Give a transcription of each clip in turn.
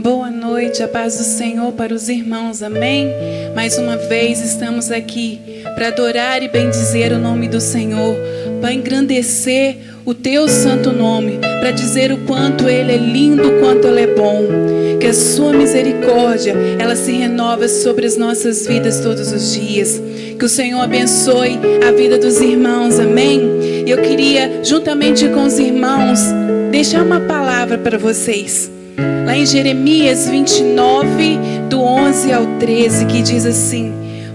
Boa noite, a paz do Senhor para os irmãos, amém? Mais uma vez estamos aqui para adorar e bendizer o nome do Senhor, para engrandecer o teu santo nome, para dizer o quanto Ele é lindo, o quanto Ele é bom, que a sua misericórdia, ela se renova sobre as nossas vidas todos os dias, que o Senhor abençoe a vida dos irmãos, amém? E eu queria, juntamente com os irmãos, deixar uma palavra para vocês. Lá em Jeremias 29, do 11 ao 13, que diz assim: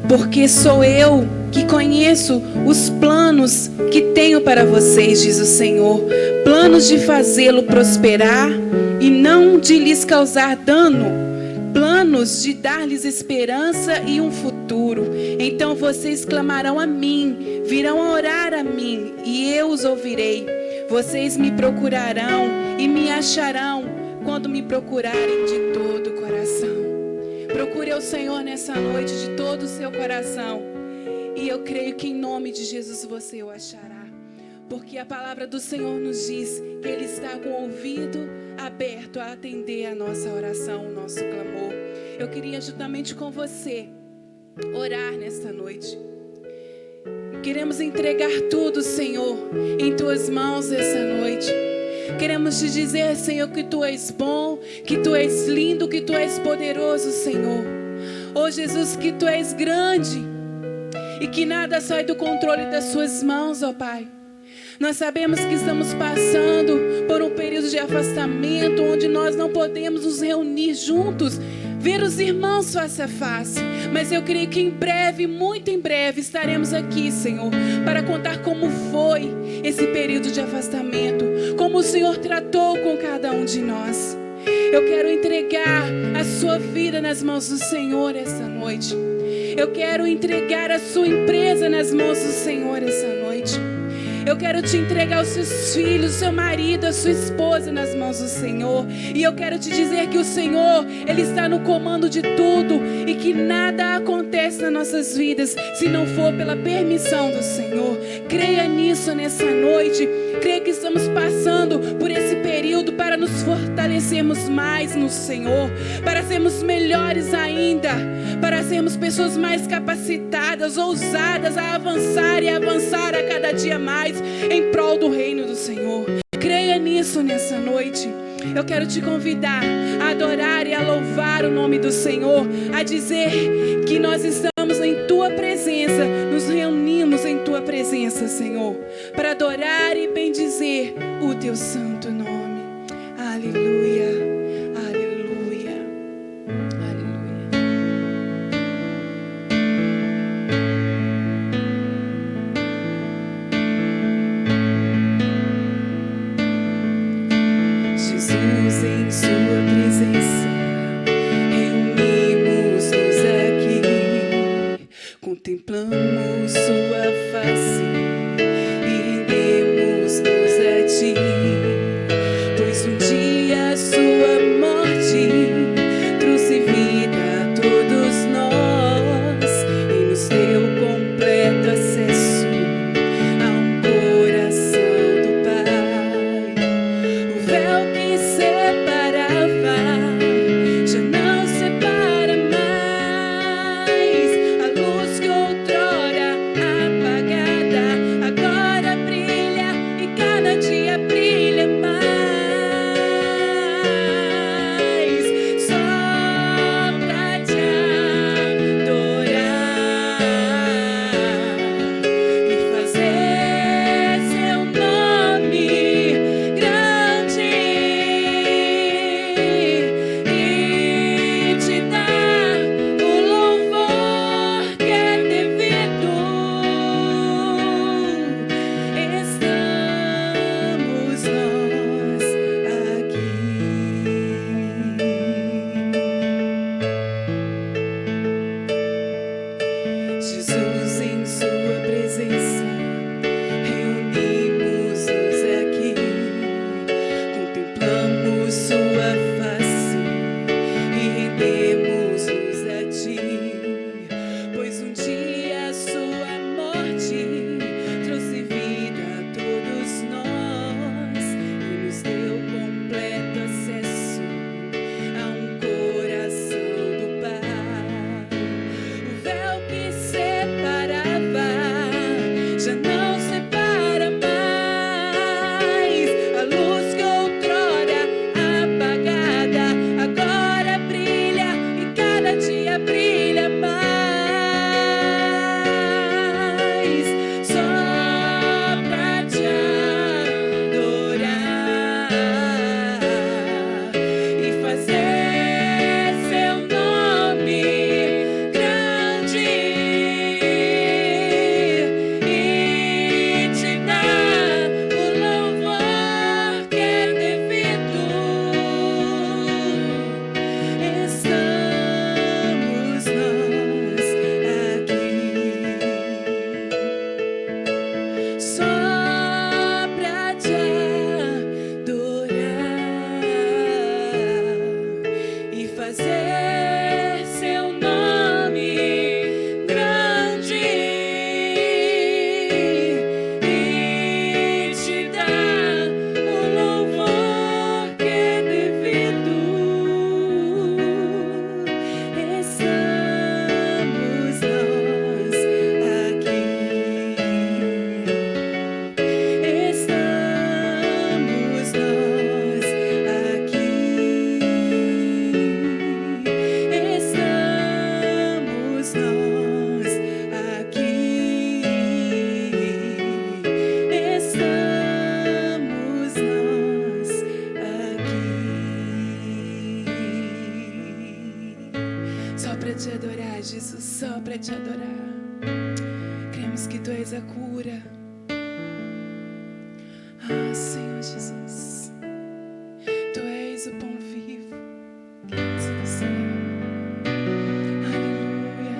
porque sou eu que conheço os planos que tenho para vocês, diz o Senhor, planos de fazê-lo prosperar e não de lhes causar dano, planos de dar-lhes esperança e um futuro. Então vocês clamarão a mim, virão a orar a mim, e eu os ouvirei. Vocês me procurarão e me acharão quando me procurarem de todo o coração. Procure o Senhor nessa noite de todo o seu coração, e eu creio que em nome de Jesus você o achará, porque a palavra do Senhor nos diz que Ele está com o ouvido aberto a atender a nossa oração, o nosso clamor. Eu queria juntamente com você orar nesta noite. Queremos entregar tudo, Senhor, em Tuas mãos essa noite. Queremos te dizer, Senhor, que Tu és bom, que Tu és lindo, que Tu és poderoso, Senhor. Oh, Jesus, que Tu és grande e que nada sai do controle das Suas mãos, ó Pai. Nós sabemos que estamos passando por um período de afastamento, onde nós não podemos nos reunir juntos, ver os irmãos face a face. Mas eu creio que em breve, muito em breve, estaremos aqui, Senhor, para contar como foi esse período de afastamento, como o Senhor tratou com cada um de nós. Eu quero entregar a sua vida nas mãos do Senhor essa noite. Eu quero entregar a sua empresa nas mãos do Senhor essa noite. Eu quero te entregar os seus filhos, o seu marido, a sua esposa nas mãos do Senhor. E eu quero te dizer que o Senhor, Ele está no comando de tudo, e que nada acontece nas nossas vidas se não for pela permissão do Senhor. Creia nisso nessa noite. Creia que estamos passando por esse período para nos fortalecermos mais no Senhor, para sermos melhores ainda, para sermos pessoas mais capacitadas, ousadas a avançar e avançar a cada dia mais em prol do reino do Senhor. Creia nisso nessa noite. Eu quero te convidar a adorar e a louvar o nome do Senhor, a dizer que nós estamos em Tua presença, nos reunimos em Tua presença, Senhor, para adorar e bendizer o Teu santo nome. Aleluia, aleluia, aleluia. Jesus, em Sua presença, reunimos-nos aqui, contemplamos Sua face e rendemos-nos a Ti, pois um dia te adorar, Jesus, só para te adorar. Cremos que tu és a cura. Ah, Senhor Jesus, tu és o pão vivo que desce do céu. Aleluia.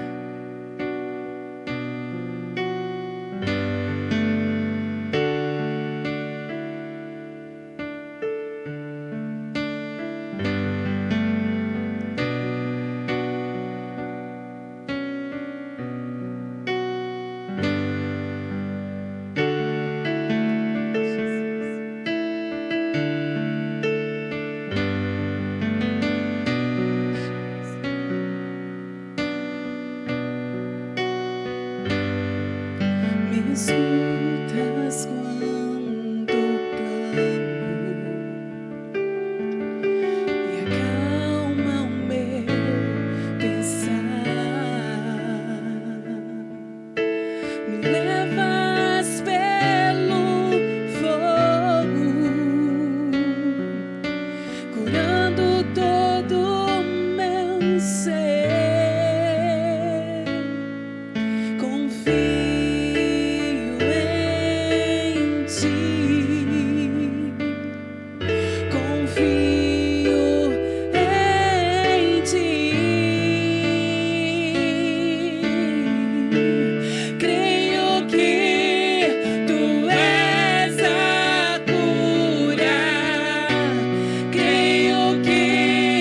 Me escutas quando clamo e acalma o meu pensar. Me levas pelo fogo, curando todo o meu ser. Confio creio que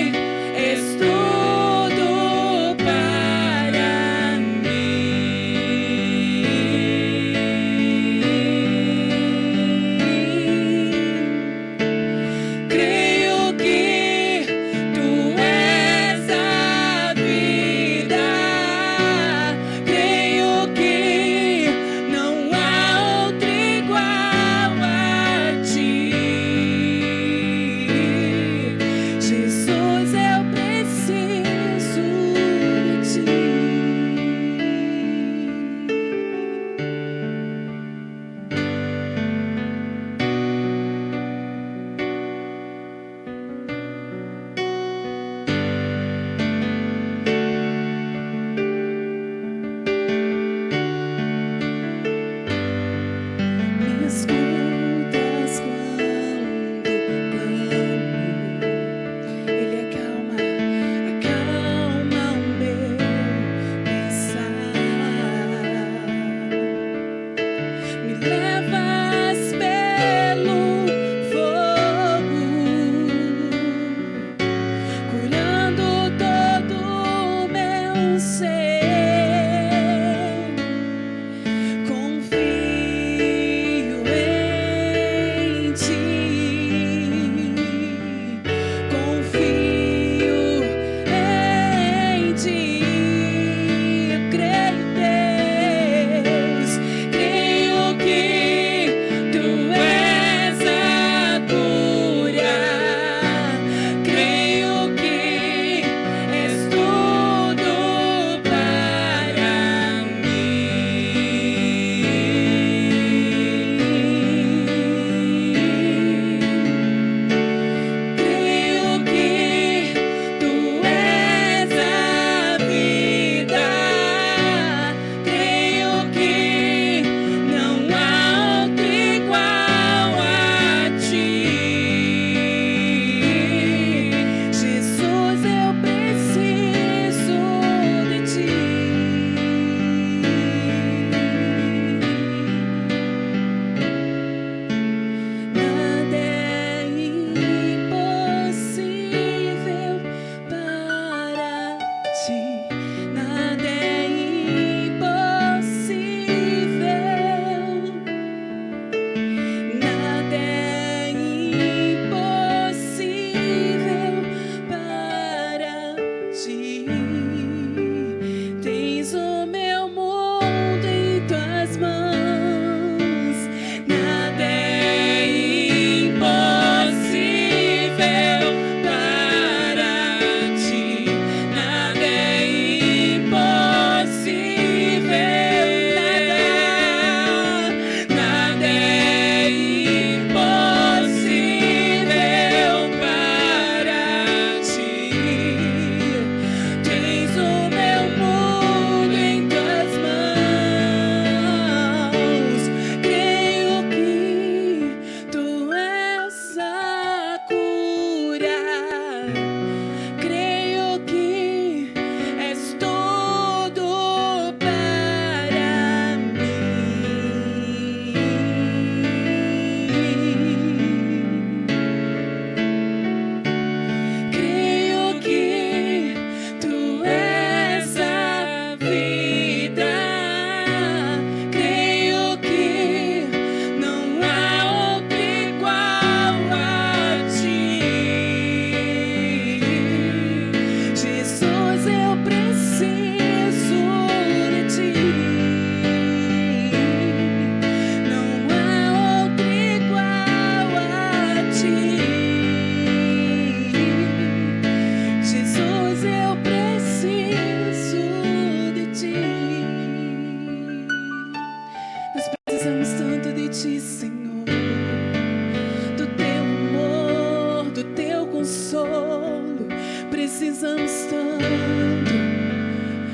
consolo. Precisamos tanto,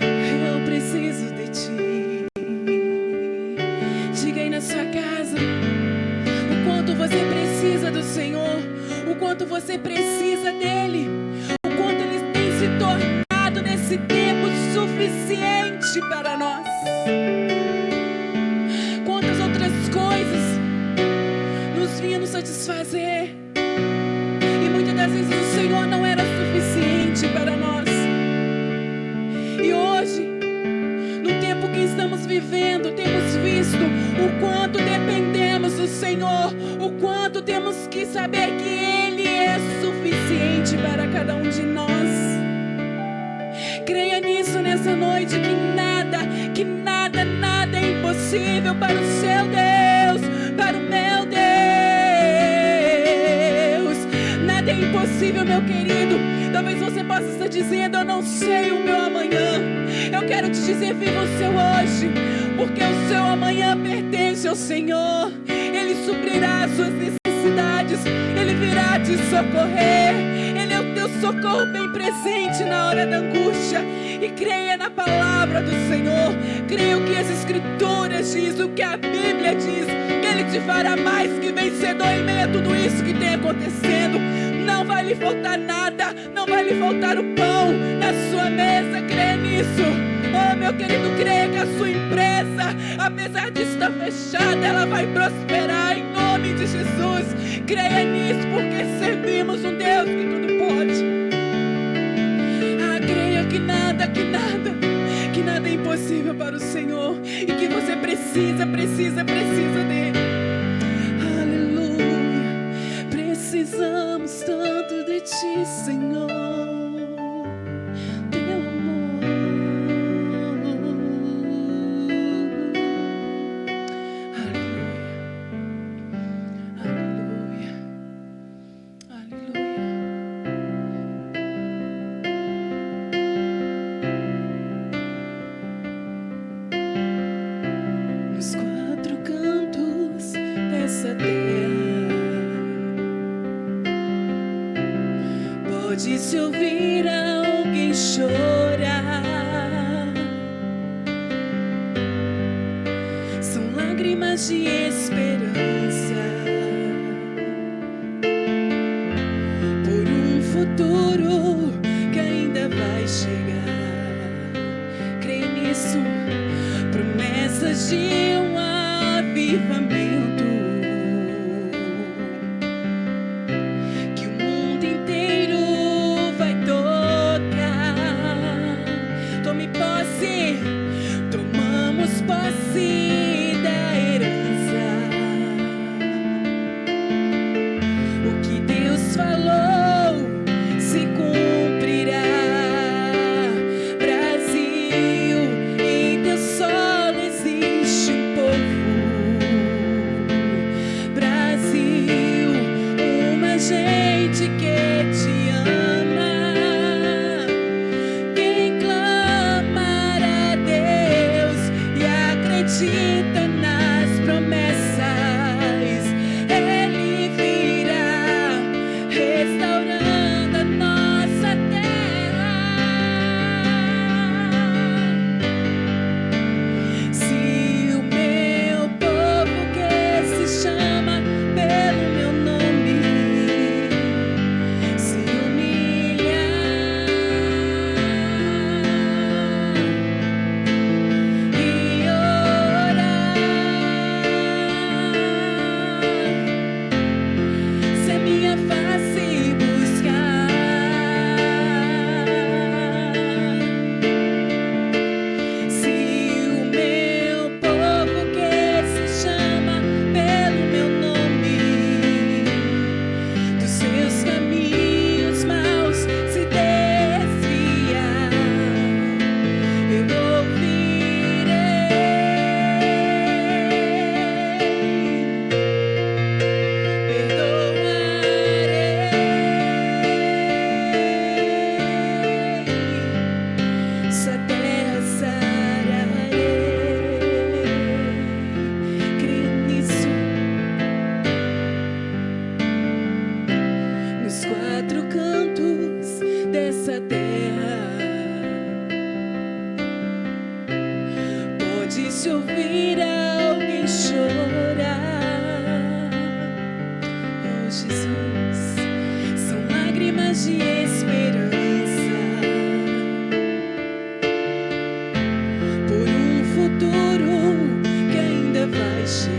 eu preciso de Ti. Diga aí na sua casa o quanto você precisa do Senhor, o quanto você precisa dEle, o quanto Ele tem se tornado nesse tempo suficiente para nós. Quantas outras coisas nos vinham nos satisfazer, e muitas das vezes o Senhor não era suficiente para nós. E hoje, no tempo que estamos vivendo, temos visto o quanto dependemos do Senhor, o quanto temos que saber que Ele é suficiente para cada um de nós. Creia nisso nessa noite, que nada é impossível para o seu Deus, para o meu Deus. Nada é impossível, meu querido. Talvez você possa estar dizendo: eu não sei o meu amanhã. Eu quero te dizer: viva o seu hoje, porque o seu amanhã pertence ao Senhor. Ele suprirá as suas necessidades, Ele virá te socorrer. Ele é o teu socorro bem presente na hora da angústia. E creia na palavra do Senhor, creia o que as Escrituras diz, o que a Bíblia diz, que Ele te fará mais que vencedor em meio a tudo isso que tem acontecendo. Não vai lhe faltar nada, não vai lhe faltar o pão na sua mesa. Creia nisso. Oh, meu querido, creia que a sua empresa, apesar de estar fechada, ela vai prosperar em nome de Jesus. Creia nisso, porque servimos um Deus que tudo pode. Ah, creia que nada é impossível para o Senhor, e que você precisa dele. Aleluia. Precisamos tanto de Ti, Senhor. Teu amor. Aleluia. Aleluia. Nos quatro cantos dessa terra pode-se ouvir alguém chorar. São lágrimas de esperança por um futuro que ainda vai chegar. Creio nisso. Promessas de um avivamento que o mundo inteiro vai tocar. Tome posse, tomamos posse da herança. O que Deus falou se cumprirá. Brasil, em teu solo existe um povo esperança por um futuro que ainda vai chegar.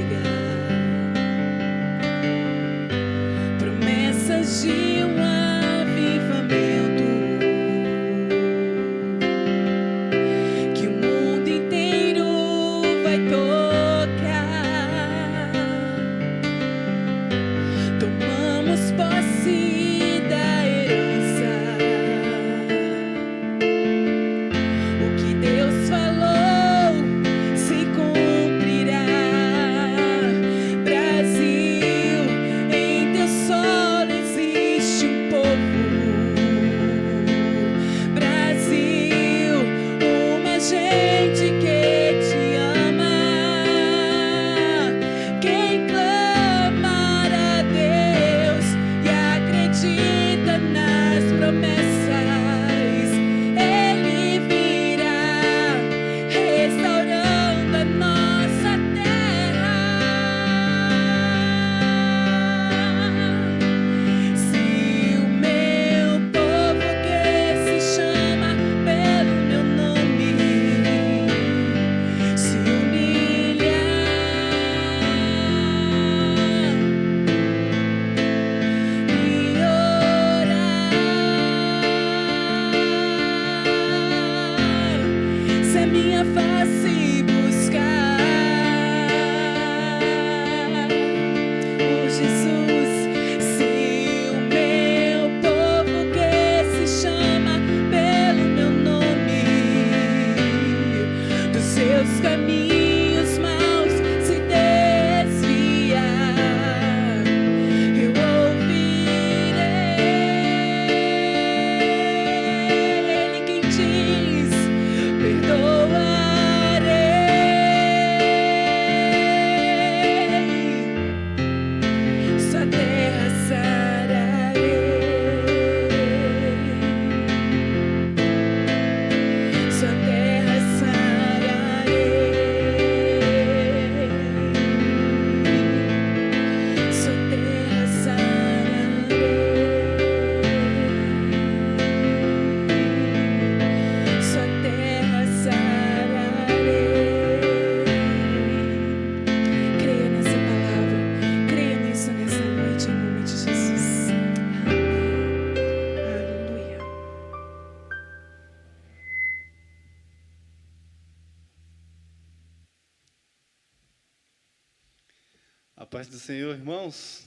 Promessas de um avivamento que o mundo inteiro vai tocar. Tomamos posse da herança. O que Deus falou se cumprirá. Brasil, em teu solo existe um povo. Brasil, uma gente que te ama. Quem clamar a Deus e acredita nas promessas, Ele virá restaurando a nossa terra. Se o meu povo que se chama pelo meu nome se humilhar e orar, se a minha face buscar, oh Jesus, se o meu povo que se chama pelo meu nome dos seus caminhos maus se desviar, eu ouvirei. Ele quem diz: perdoarei. Sua terra sararei. Sua terra sararei. Sua terra sararei. Sua terra sararei. Creia nessa palavra, creia nisso nessa noite, em nome de Jesus. Amém. Aleluia. A paz do Senhor, irmãos.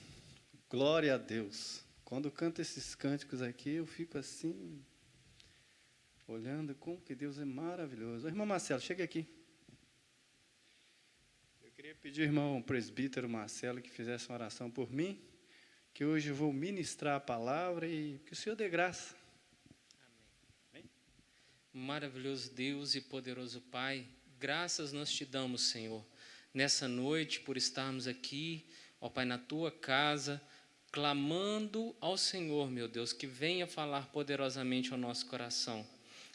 Glória a Deus. Quando canto esses cânticos aqui, eu fico assim, olhando como que Deus é maravilhoso. Irmão Marcelo, chega aqui. Eu queria pedir ao irmão presbítero Marcelo que fizesse uma oração por mim, que hoje eu vou ministrar a palavra e que o Senhor dê graça. Amém. Maravilhoso Deus e poderoso Pai, graças nós te damos, Senhor, nessa noite por estarmos aqui, ó Pai, na tua casa, clamando ao Senhor, meu Deus, que venha falar poderosamente ao nosso coração.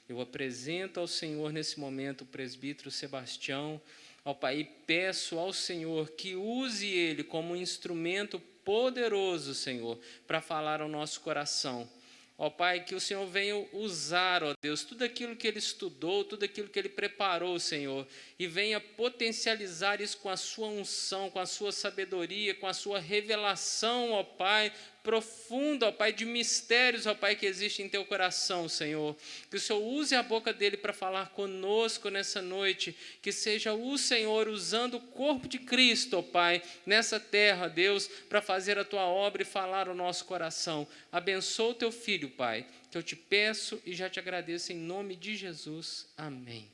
Eu apresento ao Senhor nesse momento o presbítero Sebastião, ó Pai, e peço ao Senhor que use ele como um instrumento poderoso, Senhor, para falar ao nosso coração. Ó Pai, que o Senhor venha usar, ó Deus, tudo aquilo que ele estudou, tudo aquilo que ele preparou, Senhor, e venha potencializar isso com a sua unção, com a sua sabedoria, com a sua revelação, ó Pai, profunda, ó Pai, de mistérios, ó Pai, que existem em teu coração, Senhor. Que o Senhor use a boca dele para falar conosco nessa noite, que seja o Senhor usando o corpo de Cristo, ó Pai, nessa terra, Deus, para fazer a tua obra e falar ao nosso coração. Abençoa o teu filho, Pai, que eu te peço e já te agradeço em nome de Jesus. Amém.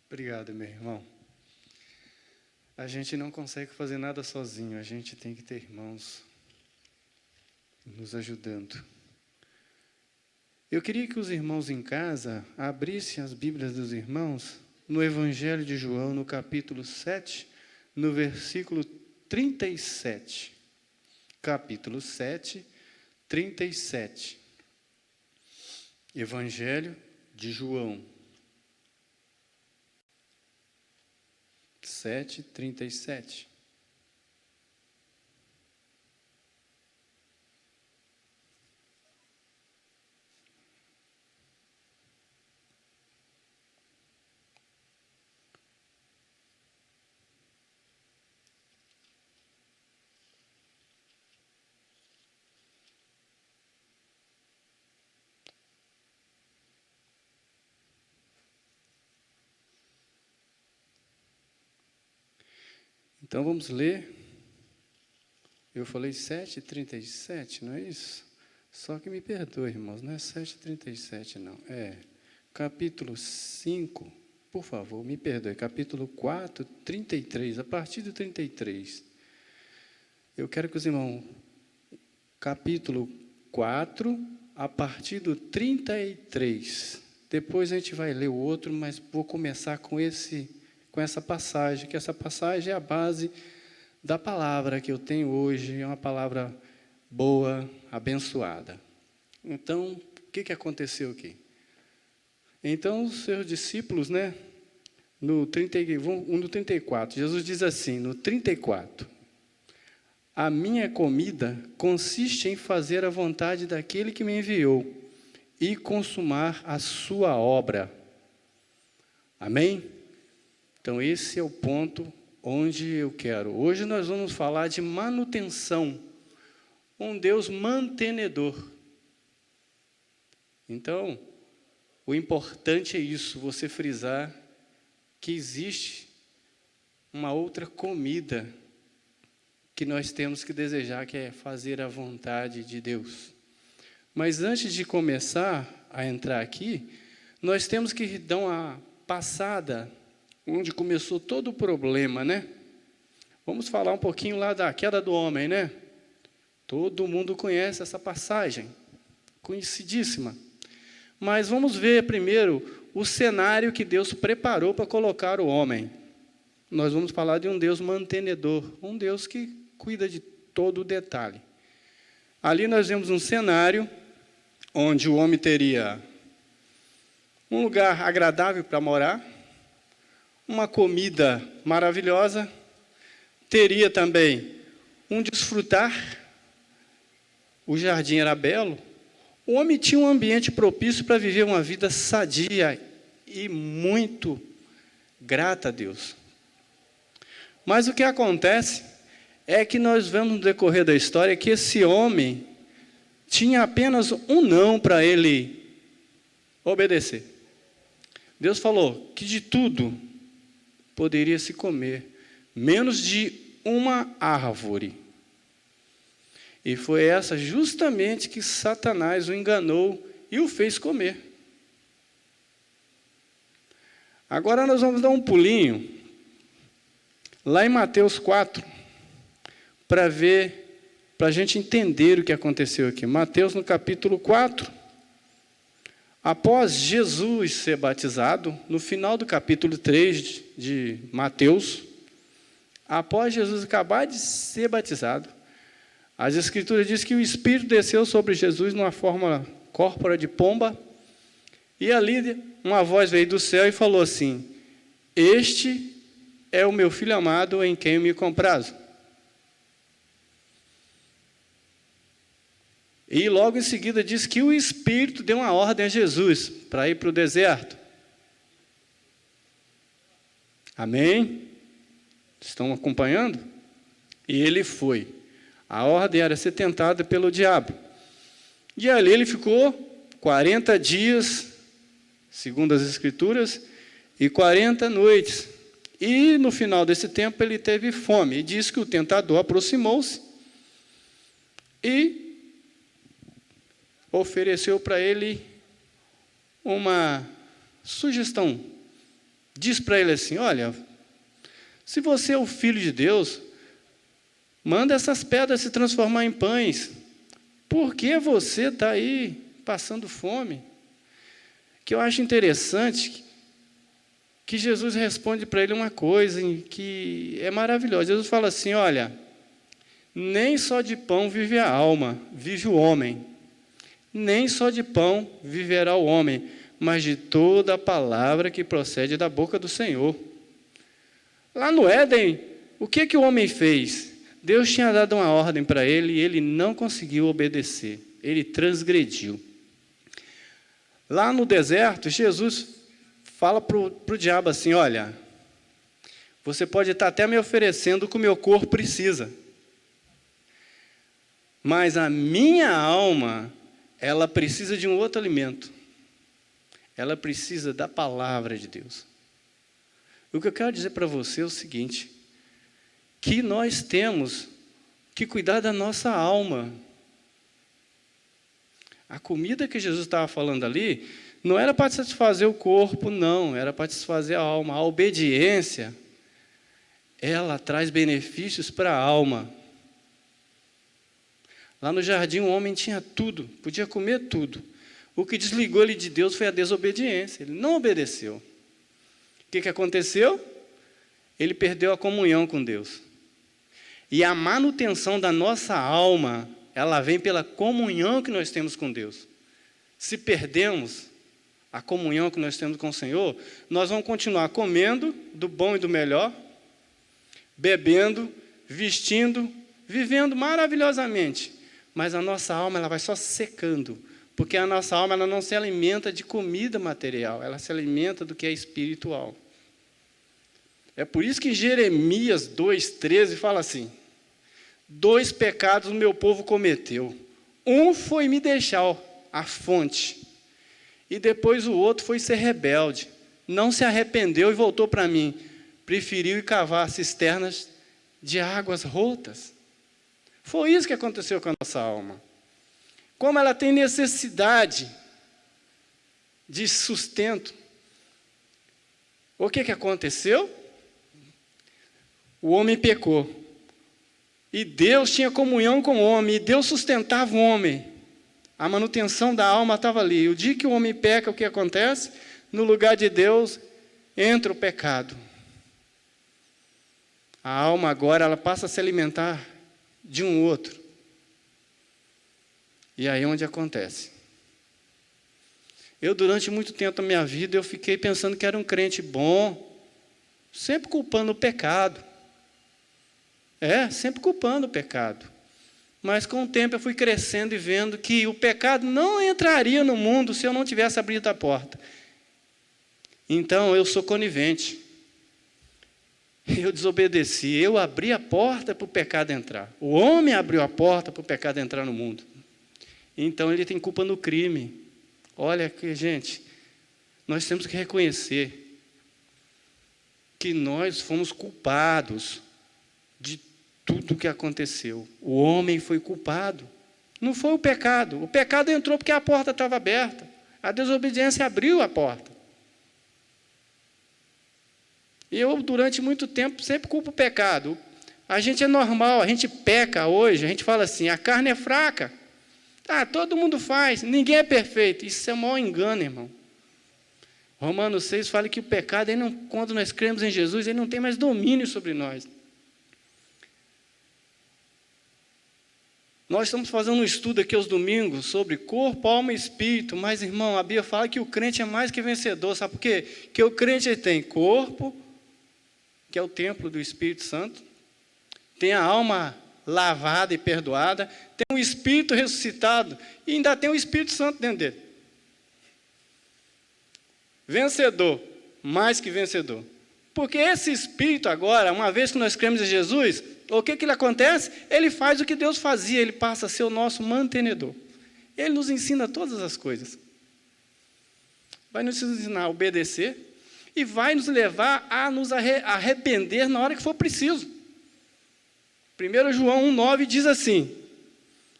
Obrigado, meu irmão. A gente não consegue fazer nada sozinho, a gente tem que ter irmãos nos ajudando. Eu queria que os irmãos em casa abrissem as Bíblias dos irmãos no Evangelho de João, no capítulo 7, no versículo 37. Capítulo 7, 37. Evangelho de João 7, 37. Então vamos ler. Eu falei 7:37, não é isso? Só que me perdoe, irmãos, não é 7:37, não. É capítulo 5, por favor, me perdoe, capítulo 4, 33, a partir do 33. Eu quero que os irmãos, capítulo 4, a partir do 33. Depois a gente vai ler o outro, mas vou começar com essa passagem, que essa passagem é a base da palavra que eu tenho hoje, é uma palavra boa, abençoada. Então, o que aconteceu aqui? Então, os seus discípulos, né, no 34, Jesus diz assim, no 34, a minha comida consiste em fazer a vontade daquele que me enviou e consumar a sua obra. Amém? Então, esse é o ponto onde eu quero. Hoje nós vamos falar de manutenção, um Deus mantenedor. Então, o importante é isso, você frisar que existe uma outra comida que nós temos que desejar, que é fazer a vontade de Deus. Mas antes de começar a entrar aqui, nós temos que dar uma passada onde começou todo o problema, né? Vamos falar um pouquinho lá da queda do homem, né? Todo mundo conhece essa passagem, conhecidíssima. Mas vamos ver primeiro o cenário que Deus preparou para colocar o homem. Nós vamos falar de um Deus mantenedor, um Deus que cuida de todo o detalhe. Ali nós vemos um cenário onde o homem teria um lugar agradável para morar, uma comida maravilhosa, teria também um desfrutar, o jardim era belo, o homem tinha um ambiente propício para viver uma vida sadia e muito grata a Deus. Mas o que acontece é que nós vemos no decorrer da história que esse homem tinha apenas um não para ele obedecer. Deus falou que de tudo poderia se comer, menos de uma árvore. E foi essa justamente que Satanás o enganou e o fez comer. Agora nós vamos dar um pulinho lá em Mateus 4, para a gente entender o que aconteceu aqui. Mateus, no capítulo 4, após Jesus ser batizado, no final do capítulo 3 de Mateus, após Jesus acabar de ser batizado, as Escrituras dizem que o Espírito desceu sobre Jesus numa forma córpora de pomba, e ali uma voz veio do céu e falou assim: este é o meu Filho amado em quem eu me comprazo. E logo em seguida diz que o Espírito deu uma ordem a Jesus para ir para o deserto. Amém? Estão acompanhando? E ele foi. A ordem era ser tentado pelo diabo. E ali ele ficou 40 dias, segundo as Escrituras, e 40 noites. E no final desse tempo ele teve fome. E diz que o tentador aproximou-se e ofereceu para ele uma sugestão. Diz para ele assim: olha, se você é o Filho de Deus, manda essas pedras se transformar em pães. Por que você está aí passando fome? Que eu acho interessante que Jesus responde para ele uma coisa que é maravilhosa. Jesus fala assim: olha, nem só de pão vive a alma, vive o homem. Nem só de pão viverá o homem, mas de toda a palavra que procede da boca do Senhor. Lá no Éden, o que o homem fez? Deus tinha dado uma ordem para ele e ele não conseguiu obedecer. Ele transgrediu. Lá no deserto, Jesus fala para o diabo assim: olha, você pode estar até me oferecendo o que o meu corpo precisa, mas a minha alma, ela precisa de um outro alimento. Ela precisa da palavra de Deus. O que eu quero dizer para você é o seguinte: que nós temos que cuidar da nossa alma. A comida que Jesus estava falando ali não era para satisfazer o corpo, não, era para satisfazer a alma. A obediência, ela traz benefícios para a alma. Lá no jardim o homem tinha tudo, podia comer tudo. O que desligou ele de Deus foi a desobediência, ele não obedeceu. O que aconteceu? Ele perdeu a comunhão com Deus. E a manutenção da nossa alma, ela vem pela comunhão que nós temos com Deus. Se perdemos a comunhão que nós temos com o Senhor, nós vamos continuar comendo do bom e do melhor, bebendo, vestindo, vivendo maravilhosamente. Mas a nossa alma ela vai só secando, porque a nossa alma ela não se alimenta de comida material, ela se alimenta do que é espiritual. É por isso que Jeremias 2,13 fala assim: 2 pecados o meu povo cometeu. Um foi me deixar a fonte, e depois o outro foi ser rebelde. Não se arrependeu e voltou para mim. Preferiu ir cavar cisternas de águas rotas. Foi isso que aconteceu com a nossa alma. Como ela tem necessidade de sustento, o que aconteceu? O homem pecou. E Deus tinha comunhão com o homem, e Deus sustentava o homem. A manutenção da alma estava ali. O dia que o homem peca, o que acontece? No lugar de Deus, entra o pecado. A alma agora ela passa a se alimentar de um outro. E aí onde acontece? Eu, durante muito tempo da minha vida, eu fiquei pensando que era um crente bom, sempre culpando o pecado. Sempre culpando o pecado. Mas com o tempo eu fui crescendo e vendo que o pecado não entraria no mundo se eu não tivesse abrido a porta. Então eu sou conivente. Eu desobedeci, eu abri a porta para o pecado entrar. O homem abriu a porta para o pecado entrar no mundo. Então ele tem culpa no crime. Olha aqui, gente, nós temos que reconhecer que nós fomos culpados de tudo o que aconteceu. O homem foi culpado. Não foi o pecado. O pecado entrou porque a porta estava aberta. A desobediência abriu a porta. E eu, durante muito tempo, sempre culpo o pecado. A gente é normal, a gente peca hoje, a gente fala assim, a carne é fraca. Todo mundo faz, ninguém é perfeito. Isso é um maior engano, irmão. Romanos 6 fala que o pecado, quando nós cremos em Jesus, ele não tem mais domínio sobre nós. Nós estamos fazendo um estudo aqui aos domingos sobre corpo, alma e espírito, mas, irmão, a Bíblia fala que o crente é mais que vencedor. Sabe por quê? Que o crente tem corpo, que é o templo do Espírito Santo, tem a alma lavada e perdoada, tem o Espírito ressuscitado e ainda tem o Espírito Santo dentro dele. Vencedor, mais que vencedor. Porque esse Espírito agora, uma vez que nós cremos em Jesus, o que ele acontece? Ele faz o que Deus fazia, ele passa a ser o nosso mantenedor. Ele nos ensina todas as coisas. Vai nos ensinar a obedecer e vai nos levar a nos arrepender na hora que for preciso. 1 João 1,9 diz assim: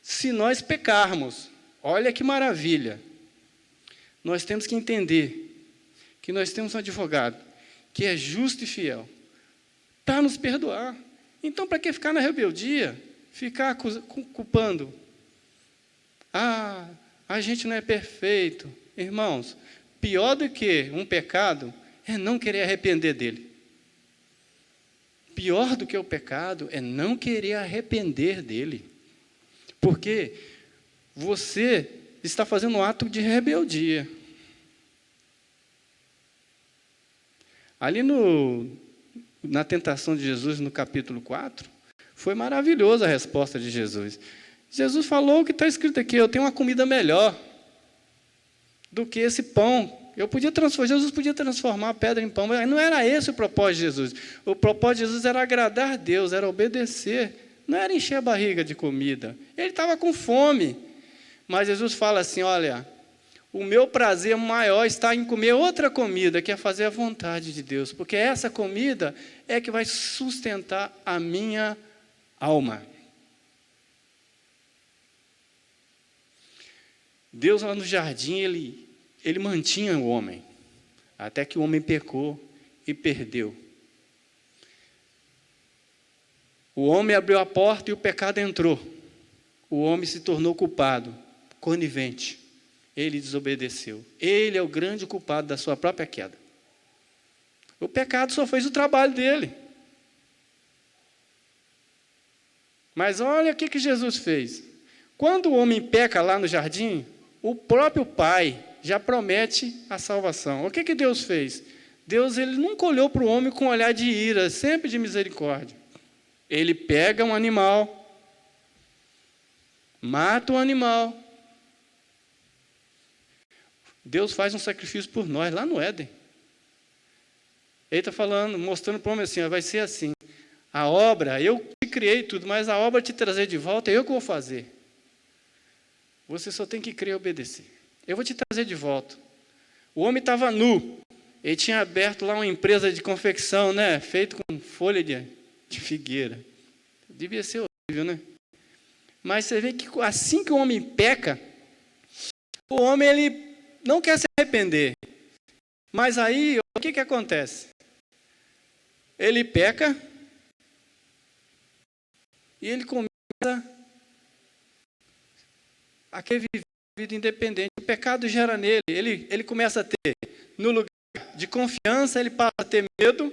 se nós pecarmos, olha que maravilha, nós temos que entender que nós temos um advogado que é justo e fiel para nos perdoar. Então, para que ficar na rebeldia? Ficar culpando? A gente não é perfeito. Irmãos, pior do que um pecado é não querer arrepender dele. Pior do que o pecado é não querer arrepender dele. Porque você está fazendo um ato de rebeldia. Ali na tentação de Jesus, no capítulo 4, foi maravilhosa a resposta de Jesus. Jesus falou o que está escrito aqui: eu tenho uma comida melhor do que esse pão. Jesus podia transformar a pedra em pão, mas não era esse o propósito de Jesus. O propósito de Jesus era agradar a Deus, era obedecer, não era encher a barriga de comida. Ele estava com fome. Mas Jesus fala assim: olha, o meu prazer maior está em comer outra comida, que é fazer a vontade de Deus, porque essa comida é que vai sustentar a minha alma. Deus lá no jardim, ele mantinha o homem, até que o homem pecou e perdeu. O homem abriu a porta e o pecado entrou. O homem se tornou culpado, conivente. Ele desobedeceu. Ele é o grande culpado da sua própria queda. O pecado só fez o trabalho dele. Mas olha o que Jesus fez. Quando o homem peca lá no jardim, o próprio Pai já promete a salvação. O que Deus fez? Deus ele nunca olhou para o homem com um olhar de ira, sempre de misericórdia. Ele pega um animal, mata o animal. Deus faz um sacrifício por nós, lá no Éden. Ele está falando, mostrando para o homem assim, vai ser assim. A obra, eu te criei tudo, mas a obra te trazer de volta, é eu que vou fazer. Você só tem que crer e obedecer. Eu vou te trazer de volta. O homem estava nu. Ele tinha aberto lá uma empresa de confecção, né? Feito com folha de figueira. Devia ser horrível, né? Mas você vê que assim que o homem peca, o homem ele não quer se arrepender. Mas aí, o que acontece? Ele peca e ele começa a querer viver uma vida independente. O pecado gera nele, ele começa a ter, no lugar de confiança, ele passa a ter medo.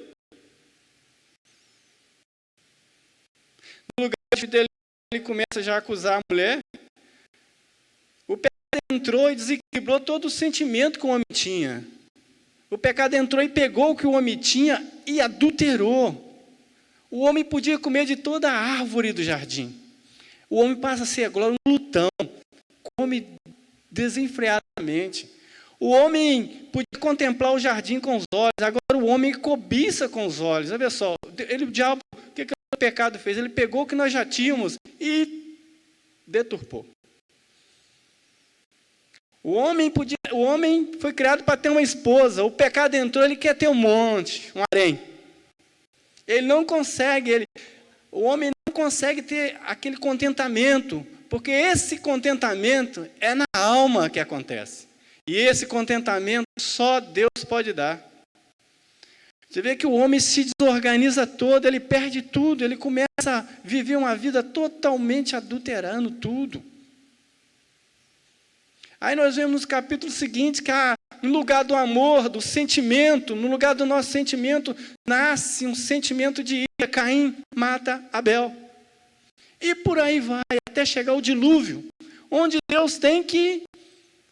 No lugar de fidelidade, ele começa já a acusar a mulher. O pecado entrou e desequilibrou todo o sentimento que o homem tinha. O pecado entrou e pegou o que o homem tinha e adulterou. O homem podia comer de toda a árvore do jardim. O homem passa a ser agora um glutão, come desenfreadamente. O homem podia contemplar o jardim com os olhos, agora o homem cobiça com os olhos. Olha só, o diabo, o que o pecado fez? Ele pegou o que nós já tínhamos e deturpou. O homem foi criado para ter uma esposa. O pecado entrou, ele quer ter um monte, um harém. Ele não consegue, o homem não consegue ter aquele contentamento, porque esse contentamento é na alma que acontece. E esse contentamento só Deus pode dar. Você vê que o homem se desorganiza todo, ele perde tudo, ele começa a viver uma vida totalmente adulterando tudo. Aí nós vemos no capítulo seguinte que no lugar do amor, do sentimento, no lugar do nosso sentimento, nasce um sentimento de ira. Caim mata Abel. E por aí vai, até chegar o dilúvio, onde Deus tem que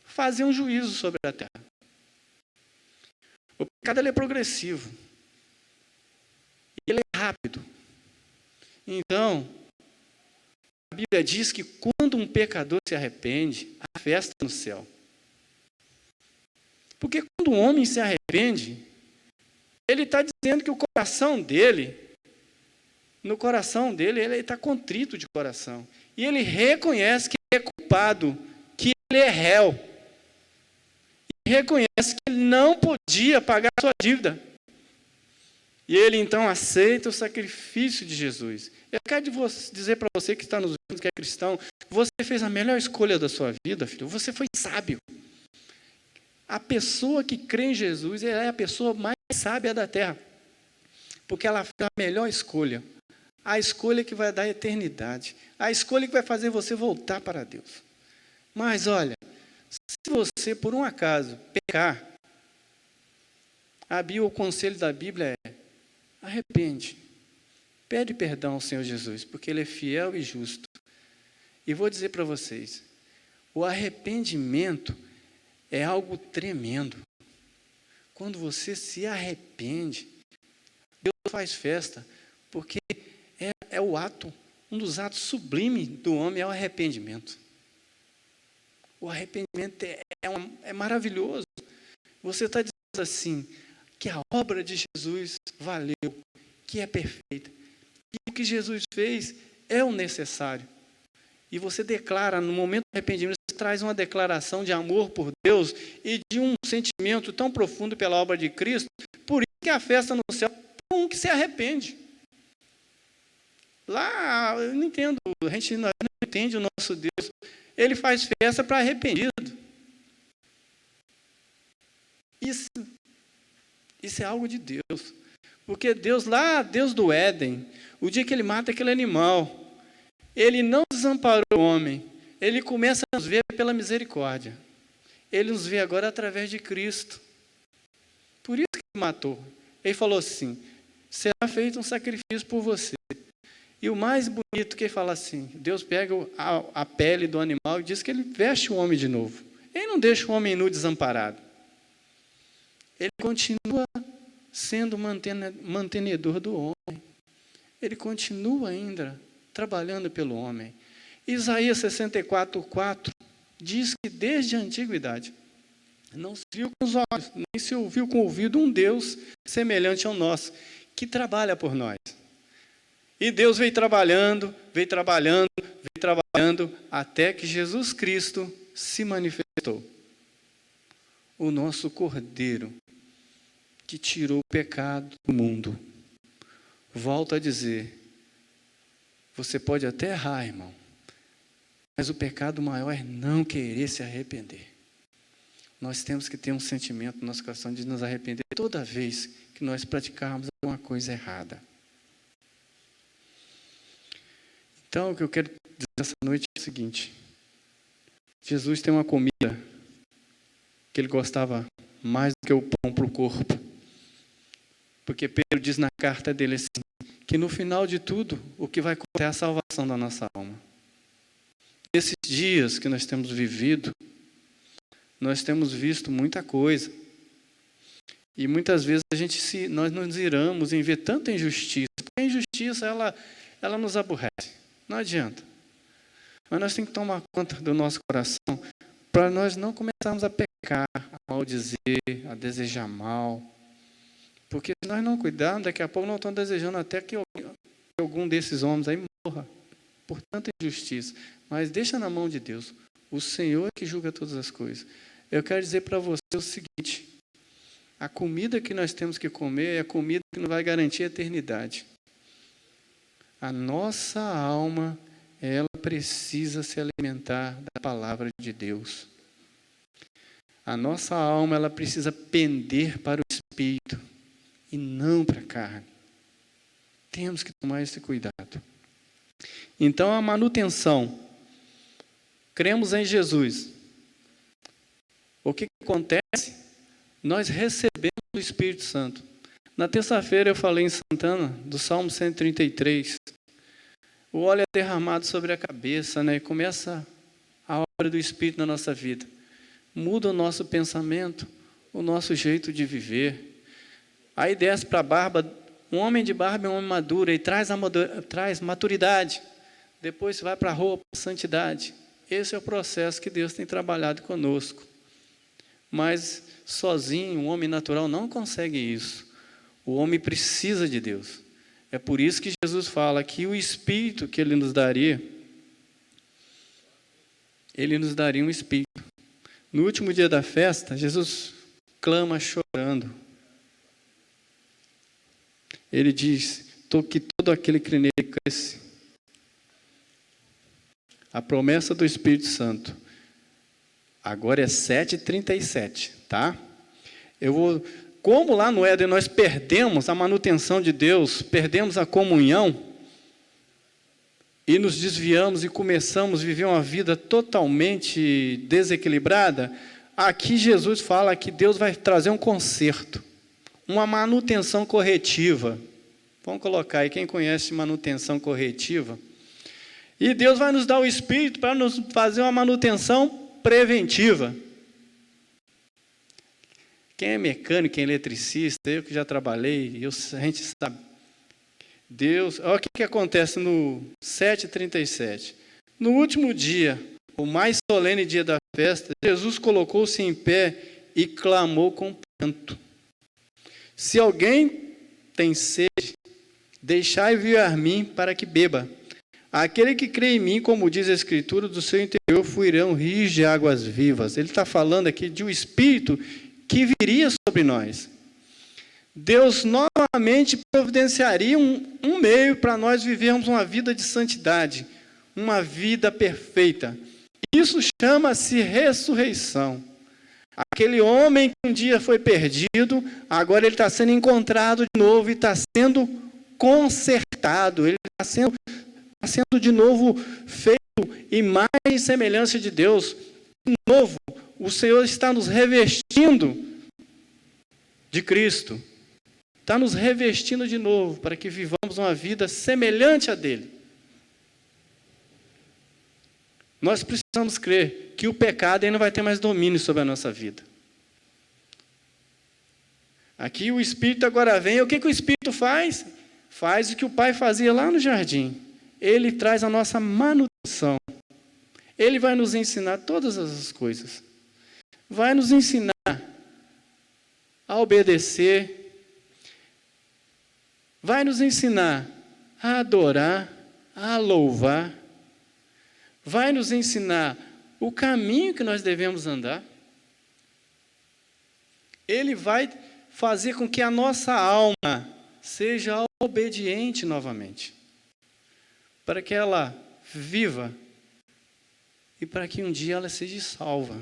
fazer um juízo sobre a terra. O pecado ele é progressivo. Ele é rápido. Então, a Bíblia diz que quando um pecador se arrepende, há festa no céu. Porque quando um homem se arrepende, ele está dizendo que o coração dele, no coração dele, ele está contrito de coração. E ele reconhece que ele é culpado, que ele é réu. E reconhece que ele não podia pagar a sua dívida. E ele então aceita o sacrifício de Jesus. Eu quero dizer para você que está nos vendo, que é cristão, você fez a melhor escolha da sua vida, filho. Você foi sábio. A pessoa que crê em Jesus, ela é a pessoa mais sábia da terra. Porque ela fez a melhor escolha. A escolha que vai dar a eternidade. A escolha que vai fazer você voltar para Deus. Mas olha, se você por um acaso pecar, o conselho da Bíblia é: arrepende. Pede perdão ao Senhor Jesus, porque Ele é fiel e justo. E vou dizer para vocês, o arrependimento é algo tremendo. Quando você se arrepende, Deus faz festa, porque é o ato, um dos atos sublimes do homem é o arrependimento. O arrependimento é maravilhoso. Você está dizendo assim, que a obra de Jesus valeu, que é perfeita. E o que Jesus fez é o necessário. E você declara, no momento do arrependimento, você traz uma declaração de amor por Deus e de um sentimento tão profundo pela obra de Cristo. Por isso que a festa no céu é um que se arrepende. Lá, eu não entendo, a gente não entende o nosso Deus. Ele faz festa para arrependido. Isso é algo de Deus. Porque Deus lá, Deus do Éden, o dia que ele mata aquele animal, ele não desamparou o homem. Ele começa a nos ver pela misericórdia. Ele nos vê agora através de Cristo. Por isso que ele matou. Ele falou assim, será feito um sacrifício por você. E o mais bonito que ele fala assim, Deus pega a pele do animal e diz que ele veste o homem de novo. Ele não deixa o homem nu desamparado. Ele continua sendo mantenedor do homem. Ele continua ainda trabalhando pelo homem. Isaías 64:4 diz que desde a antiguidade não se viu com os olhos, nem se ouviu com o ouvido um Deus semelhante ao nosso, que trabalha por nós. E Deus veio trabalhando, até que Jesus Cristo se manifestou. O nosso Cordeiro, que tirou o pecado do mundo. Volto a dizer, você pode até errar, irmão, mas o pecado maior é não querer se arrepender. Nós temos que ter um sentimento no nosso coração de nos arrepender toda vez que nós praticarmos alguma coisa errada. Então, o que eu quero dizer essa noite é o seguinte. Jesus tem uma comida que ele gostava mais do que o pão para o corpo. Porque Pedro diz na carta dele assim, que no final de tudo, o que vai contar é a salvação da nossa alma. Nesses dias que nós temos vivido, nós temos visto muita coisa. E muitas vezes nós nos iramos em ver tanta injustiça. Porque a injustiça, ela nos aborrece. Não adianta. Mas nós temos que tomar conta do nosso coração para nós não começarmos a pecar, a maldizer, a desejar mal. Porque se nós não cuidarmos, daqui a pouco nós estamos desejando até que algum desses homens aí morra por tanta injustiça. Mas deixa na mão de Deus. O Senhor é que julga todas as coisas. Eu quero dizer para você o seguinte, a comida que nós temos que comer é a comida que não vai garantir a eternidade. A nossa alma, ela precisa se alimentar da palavra de Deus. A nossa alma, ela precisa pender para o Espírito e não para a carne. Temos que tomar esse cuidado. Então, a manutenção. Cremos em Jesus. O que acontece? Nós recebemos o Espírito Santo. Na terça-feira eu falei em Santana, do Salmo 133. O óleo é derramado sobre a cabeça, né? E começa a obra do Espírito na nossa vida. Muda o nosso pensamento, o nosso jeito de viver. Aí desce para a barba, um homem de barba é um homem maduro, e traz maturidade. Depois vai para a roupa, santidade. Esse é o processo que Deus tem trabalhado conosco. Mas sozinho, um homem natural não consegue isso. O homem precisa de Deus. É por isso que Jesus fala que o Espírito que Ele nos daria um Espírito. No último dia da festa, Jesus clama chorando. Ele diz, que todo aquele que nele cresce. A promessa do Espírito Santo. Agora é 7h37, tá? Como lá no Éden nós perdemos a manutenção de Deus, perdemos a comunhão, e nos desviamos e começamos a viver uma vida totalmente desequilibrada, aqui Jesus fala que Deus vai trazer um conserto, uma manutenção corretiva. Vamos colocar aí, quem conhece manutenção corretiva? E Deus vai nos dar o Espírito para nos fazer uma manutenção preventiva. Quem é mecânico, quem é eletricista, eu que já trabalhei, a gente sabe. Deus, olha o que acontece no 7h37. No último dia, o mais solene dia da festa, Jesus colocou-se em pé e clamou com pranto. Se alguém tem sede, deixai vir a mim para que beba. Aquele que crê em mim, como diz a Escritura, do seu interior fluirão rios de águas vivas. Ele está falando aqui de um Espírito que viria sobre nós. Deus novamente providenciaria um meio para nós vivermos uma vida de santidade, uma vida perfeita. Isso chama-se ressurreição. Aquele homem que um dia foi perdido, agora ele está sendo encontrado de novo e está sendo consertado. Ele está sendo de novo feito imagem e semelhança de Deus. De novo, o Senhor está nos revestindo de Cristo. Está nos revestindo de novo para que vivamos uma vida semelhante a dele. Nós precisamos crer que o pecado aí não vai ter mais domínio sobre a nossa vida. Aqui o Espírito agora vem. O que o Espírito faz? Faz o que o Pai fazia lá no jardim. Ele traz a nossa manutenção. Ele vai nos ensinar todas essas coisas. Vai nos ensinar a obedecer. Vai nos ensinar a adorar, a louvar. Vai nos ensinar o caminho que nós devemos andar. Ele vai fazer com que a nossa alma seja obediente novamente, para que ela viva e para que um dia ela seja salva.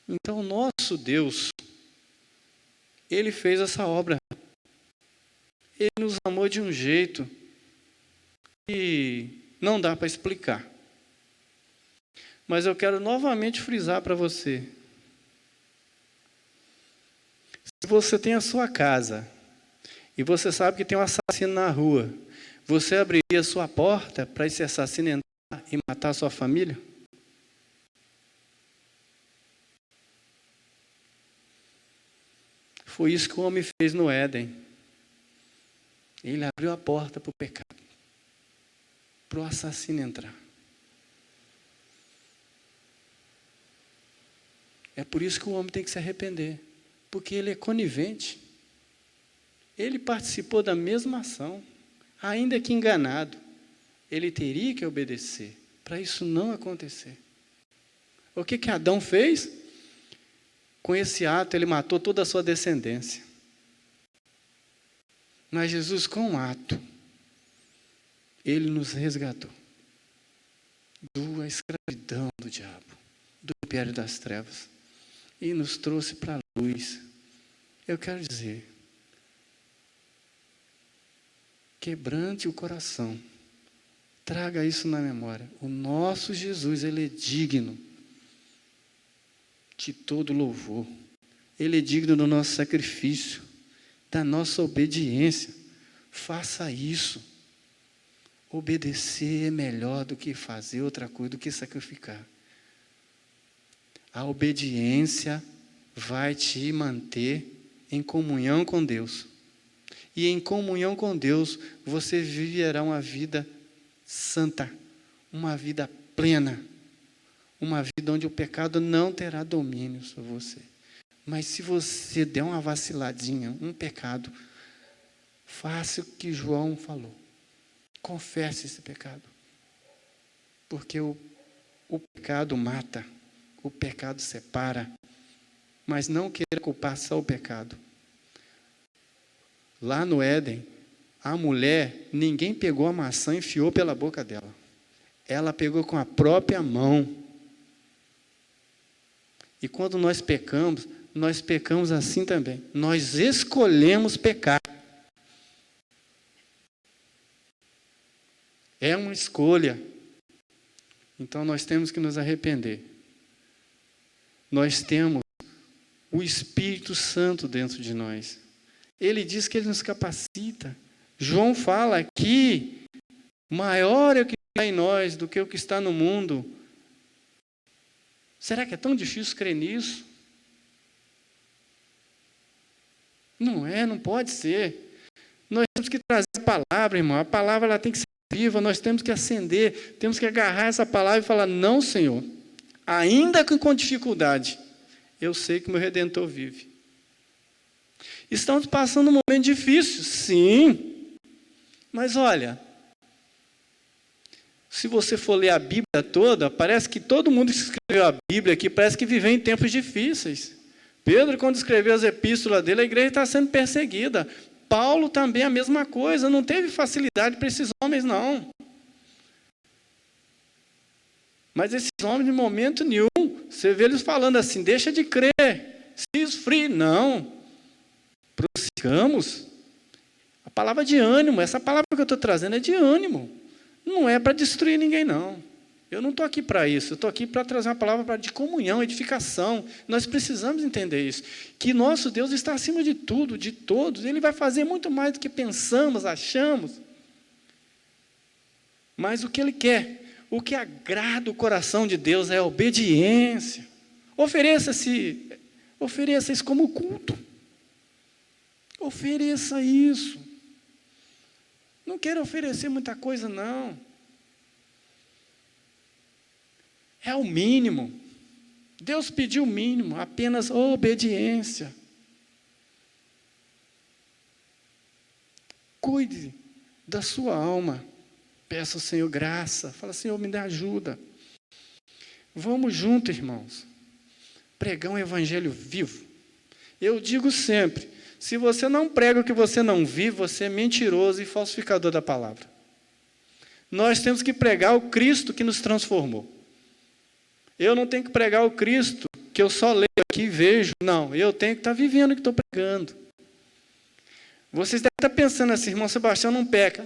Então, o nosso Deus, Ele fez essa obra. Ele nos amou de um jeito que não dá para explicar. Mas eu quero novamente frisar para você. Se você tem a sua casa e você sabe que tem um assassino na rua, você abriria a sua porta para esse assassino entrar e matar a sua família? Foi isso que o homem fez no Éden. Ele abriu a porta para o pecado, para o assassino entrar. É por isso que o homem tem que se arrepender, porque ele é conivente. Ele participou da mesma ação, ainda que enganado. Ele teria que obedecer para isso não acontecer. O que Adão fez? Com esse ato, ele matou toda a sua descendência. Mas Jesus, com um ato, ele nos resgatou da escravidão do diabo, do império das trevas, e nos trouxe para a luz. Eu quero dizer, quebrante o coração, traga isso na memória. O nosso Jesus, ele é digno de todo louvor. Ele é digno do nosso sacrifício, da nossa obediência. Faça isso. Obedecer é melhor do que fazer outra coisa, do que sacrificar. A obediência vai te manter em comunhão com Deus. E em comunhão com Deus, você viverá uma vida santa, uma vida plena, uma vida onde o pecado não terá domínio sobre você. Mas se você der uma vaciladinha, um pecado, faça o que João falou. Confesse esse pecado. Porque o pecado mata, o pecado separa. Mas não queira culpar só o pecado. Lá no Éden, a mulher, ninguém pegou a maçã e enfiou pela boca dela. Ela pegou com a própria mão. E quando nós pecamos assim também. Nós escolhemos pecar. É uma escolha. Então nós temos que nos arrepender. Nós temos o Espírito Santo dentro de nós. Ele diz que ele nos capacita. João fala aqui, maior é o que está em nós do que o que está no mundo. Será que é tão difícil crer nisso? Não é, não pode ser. Nós temos que trazer a palavra, irmão. A palavra ela tem que ser viva, nós temos que acender, temos que agarrar essa palavra e falar, não, Senhor, ainda que com dificuldade, eu sei que o meu Redentor vive. Estamos passando um momento difícil, sim, mas olha, Se você for ler a Bíblia toda, parece que todo mundo que escreveu a Bíblia aqui parece que viveu em tempos difíceis. Pedro, quando escreveu as epístolas dele, a igreja está sendo perseguida. Paulo também a mesma coisa, não teve facilidade para esses homens, não. Mas esses homens, de momento nenhum, você vê eles falando assim, deixa de crer, se esfrie. Não, prossigamos. A palavra de ânimo, essa palavra que eu estou trazendo é de ânimo. Não é para destruir ninguém, não. Eu não estou aqui para isso, eu estou aqui para trazer uma palavra de comunhão, edificação. Nós precisamos entender isso, que nosso Deus está acima de tudo, de todos. Ele vai fazer muito mais do que pensamos, achamos. Mas o que Ele quer, o que agrada o coração de Deus é a obediência. Ofereça isso como culto. Ofereça isso. Não quero oferecer muita coisa, não. É o mínimo. Deus pediu o mínimo, apenas obediência. Cuide da sua alma. Peça ao Senhor graça. Fala, Senhor, me dá ajuda. Vamos juntos, irmãos. Pregar um evangelho vivo. Eu digo sempre, se você não prega o que você não vive, você é mentiroso e falsificador da palavra. Nós temos que pregar o Cristo que nos transformou. Eu não tenho que pregar o Cristo que eu só leio aqui e vejo. Não, eu tenho que estar vivendo o que estou pregando. Vocês devem estar pensando assim, irmão Sebastião não peca.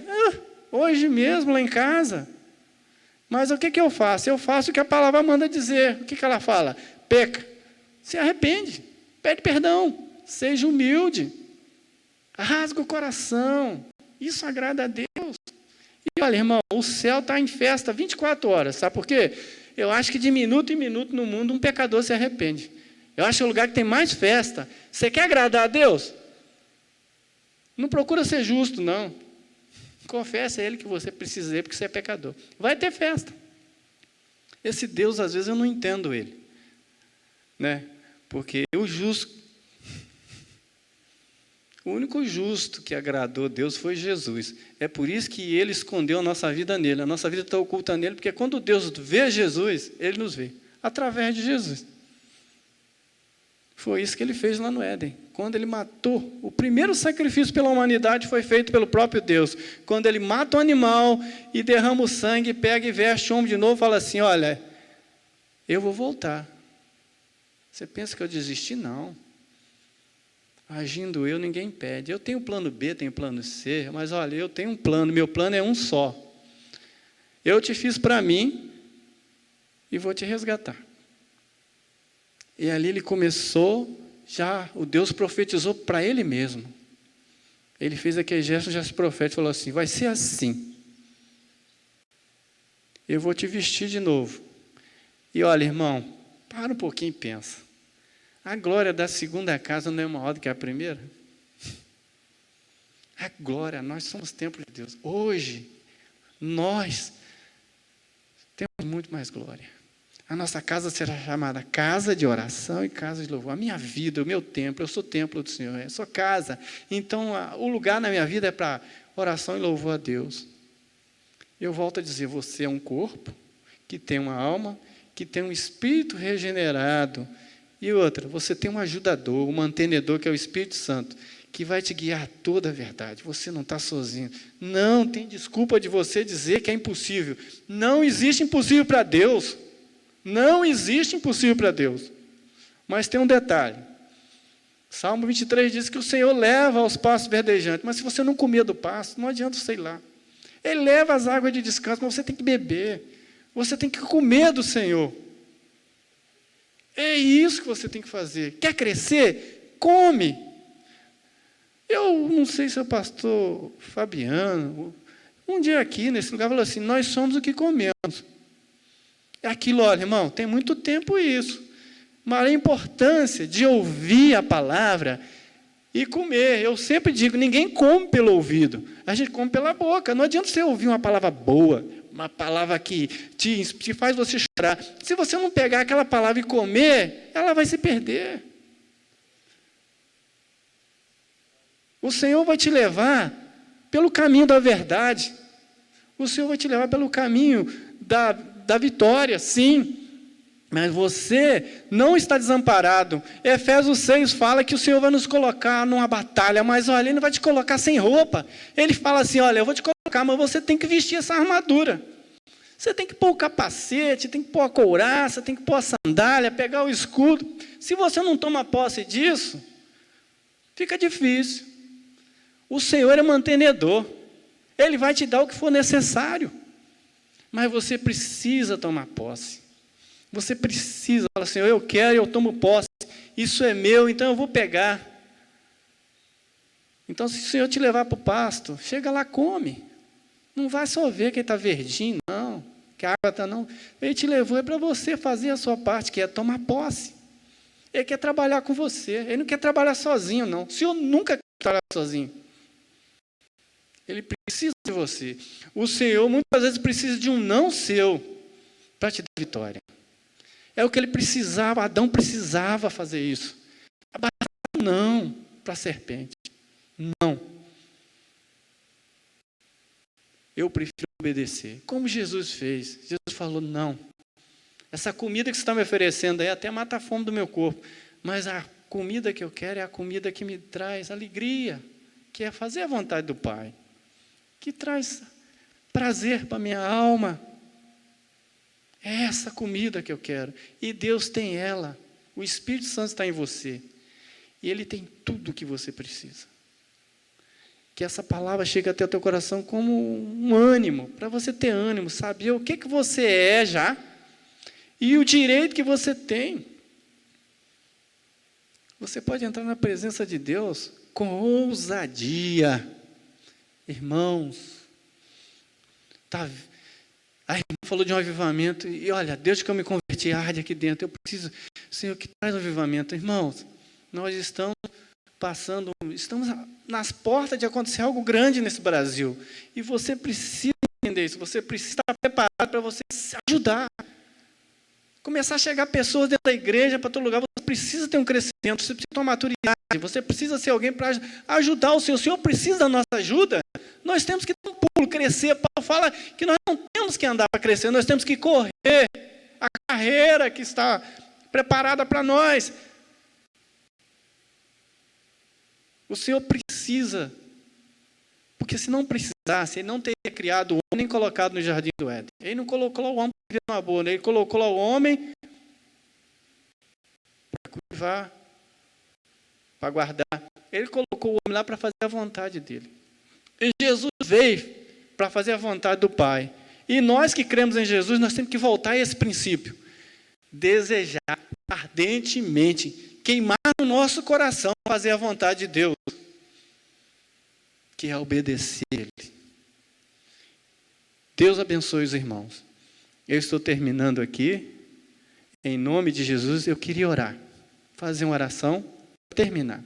Hoje mesmo, lá em casa. Mas o que eu faço? Eu faço o que a palavra manda dizer. O que ela fala? Peca. Se arrepende. Pede perdão. Seja humilde. Rasga o coração. Isso agrada a Deus. E olha, irmão, o céu está em festa 24 horas. Sabe por quê? Eu acho que de minuto em minuto no mundo um pecador se arrepende. Eu acho que é o lugar que tem mais festa. Você quer agradar a Deus? Não procura ser justo, não. Confesse a Ele que você precisa dele, porque você é pecador. Vai ter festa. Esse Deus, às vezes, eu não entendo Ele. Né? Porque o único justo que agradou a Deus foi Jesus. É por isso que Ele escondeu a nossa vida nele. A nossa vida está oculta nele, porque quando Deus vê Jesus, Ele nos vê. Através de Jesus. Foi isso que Ele fez lá no Éden. Quando Ele matou, o primeiro sacrifício pela humanidade foi feito pelo próprio Deus. Quando Ele mata o animal e derrama o sangue, pega e veste o homem de novo e fala assim, olha, eu vou voltar. Você pensa que eu desisti? Não. Agindo eu, ninguém impede. Eu tenho plano B, tenho plano C, mas olha, eu tenho um plano, meu plano é um só. Eu te fiz para mim e vou te resgatar. E ali ele começou, já o Deus profetizou para ele mesmo. Ele fez aquele gesto, já se profeta, falou assim, vai ser assim. Eu vou te vestir de novo. E olha, irmão, para um pouquinho e pensa. A glória da segunda casa não é maior do que a primeira? A glória, nós somos templo de Deus. Hoje, nós temos muito mais glória. A nossa casa será chamada casa de oração e casa de louvor. A minha vida, o meu templo, eu sou templo do Senhor, eu sou casa. Então, o lugar na minha vida é para oração e louvor a Deus. Eu volto a dizer, você é um corpo que tem uma alma, que tem um espírito regenerado. E outra, você tem um ajudador, um mantenedor, que é o Espírito Santo, que vai te guiar a toda a verdade. Você não está sozinho. Não tem desculpa de você dizer que é impossível. Não existe impossível para Deus. Não existe impossível para Deus. Mas tem um detalhe. Salmo 23 diz que o Senhor leva aos pastos verdejantes. Mas se você não comer do pasto, não adianta você ir lá. Ele leva as águas de descanso, mas você tem que beber. Você tem que comer do Senhor. É isso que você tem que fazer. Quer crescer? Come. Eu não sei se é o pastor Fabiano, um dia aqui nesse lugar falou assim, nós somos o que comemos. É aquilo, olha, irmão, tem muito tempo isso. Mas a importância de ouvir a palavra e comer. Eu sempre digo, ninguém come pelo ouvido, a gente come pela boca. Não adianta você ouvir uma palavra boa, uma palavra que te faz você chorar. Se você não pegar aquela palavra e comer, ela vai se perder. O Senhor vai te levar pelo caminho da verdade. O Senhor vai te levar pelo caminho da vitória, sim. Mas você não está desamparado. Efésios 6 fala que o Senhor vai nos colocar numa batalha, mas olha, Ele não vai te colocar sem roupa. Ele fala assim, olha, eu vou te colocar, mas você tem que vestir essa armadura. Você tem que pôr o capacete, tem que pôr a couraça, tem que pôr a sandália, pegar o escudo. Se você não toma posse disso, fica difícil. O Senhor é mantenedor. Ele vai te dar o que for necessário. Mas você precisa tomar posse. Você precisa falar assim, eu quero, eu tomo posse. Isso é meu, então eu vou pegar. Então, se o Senhor te levar para o pasto, chega lá, come. Não vai só ver que está verdinho, não. Que a água está, não. Ele te levou para você fazer a sua parte, que é tomar posse. Ele quer trabalhar com você. Ele não quer trabalhar sozinho, não. O Senhor nunca quer trabalhar sozinho. Ele precisa de você. O Senhor, muitas vezes, precisa de um não seu para te dar vitória. É o que ele precisava, Adão precisava fazer isso. Não para a serpente. Não. Eu prefiro obedecer. Como Jesus fez. Jesus falou, não. Essa comida que você está me oferecendo aí até mata a fome do meu corpo. Mas a comida que eu quero é a comida que me traz alegria. Que é fazer a vontade do Pai. Que traz prazer para a minha alma. É essa comida que eu quero. E Deus tem ela. O Espírito Santo está em você. E Ele tem tudo o que você precisa. Que essa palavra chegue até o teu coração como um ânimo. Para você ter ânimo, saber o que você é já. E o direito que você tem. Você pode entrar na presença de Deus com ousadia. Irmãos, a irmã falou de um avivamento, e olha, desde que eu me converti, arde aqui dentro, eu preciso, Senhor, que traz um avivamento. Irmãos, nós estamos nas portas de acontecer algo grande nesse Brasil, e você precisa entender isso, você precisa estar preparado para você se ajudar. Começar a chegar pessoas dentro da igreja, para todo lugar, você precisa ter um crescimento, você precisa ter uma maturidade, você precisa ser alguém para ajudar o Senhor. O Senhor precisa da nossa ajuda, nós temos que dar um pulo, crescer. Paulo fala que nós não temos que andar para crescer, nós temos que correr a carreira que está preparada para nós. O Senhor precisa, porque se não precisasse, Ele não teria criado o homem nem colocado no jardim do Éden. Ele não colocou o homem para viver numa boa, né? Ele colocou o homem para cultivar, para guardar. Ele colocou o homem lá para fazer a vontade dele. E Jesus veio para fazer a vontade do Pai. E nós que cremos em Jesus, nós temos que voltar a esse princípio. Desejar ardentemente, queimar no nosso coração, fazer a vontade de Deus. Que é obedecer Ele. Deus abençoe os irmãos. Eu estou terminando aqui. Em nome de Jesus, eu queria orar. Fazer uma oração para terminar.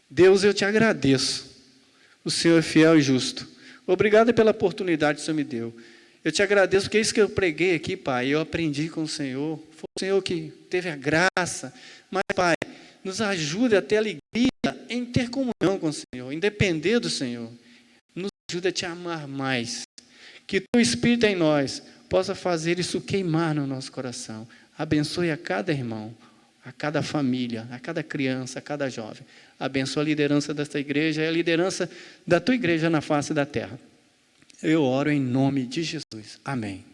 Deus, eu te agradeço. O Senhor é fiel e justo. Obrigado pela oportunidade que o Senhor me deu. Eu te agradeço porque é isso que eu preguei aqui, Pai. Eu aprendi com o Senhor. Foi o Senhor que teve a graça. Mas, Pai, nos ajude a ter alegria em ter comunhão com o Senhor, em depender do Senhor. Nos ajude a te amar mais. Que o teu Espírito em nós possa fazer isso queimar no nosso coração. Abençoe a cada irmão, a cada família, a cada criança, a cada jovem. Abençoa a liderança desta igreja e a liderança da tua igreja na face da terra. Eu oro em nome de Jesus. Amém.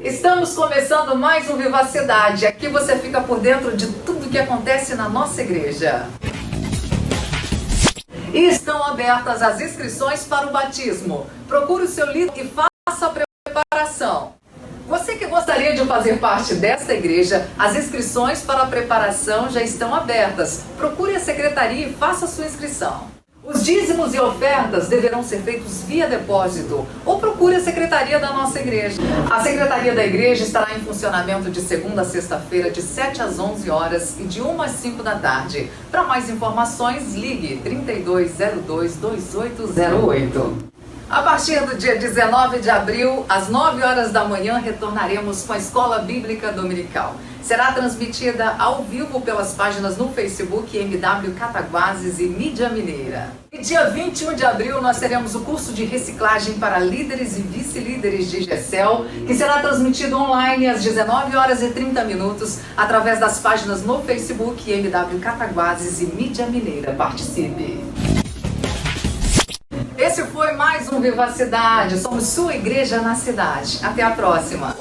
Estamos começando mais um Vivacidade. Aqui você fica por dentro de tudo que acontece na nossa igreja. E estão abertas as inscrições para o batismo. Procure o seu líder e faça a preparação. Você que gostaria de fazer parte desta igreja, as inscrições para a preparação já estão abertas. Procure a secretaria e faça a sua inscrição. Os dízimos e ofertas deverão ser feitos via depósito ou procure a secretaria da nossa igreja. A secretaria da igreja estará em funcionamento de segunda a sexta-feira, de 7 às 11 horas e de 1 às 5 da tarde. Para mais informações, ligue 3202-2808. A partir do dia 19 de abril, às 9 horas da manhã, retornaremos com a Escola Bíblica Dominical. Será transmitida ao vivo pelas páginas no Facebook MW Cataguases e Mídia Mineira. E dia 21 de abril nós teremos o curso de reciclagem para líderes e vice-líderes de GECEL, que será transmitido online às 19 horas e 30 minutos, através das páginas no Facebook MW Cataguases e Mídia Mineira. Participe! Esse foi mais um Vivacidade. Somos sua igreja na cidade. Até a próxima.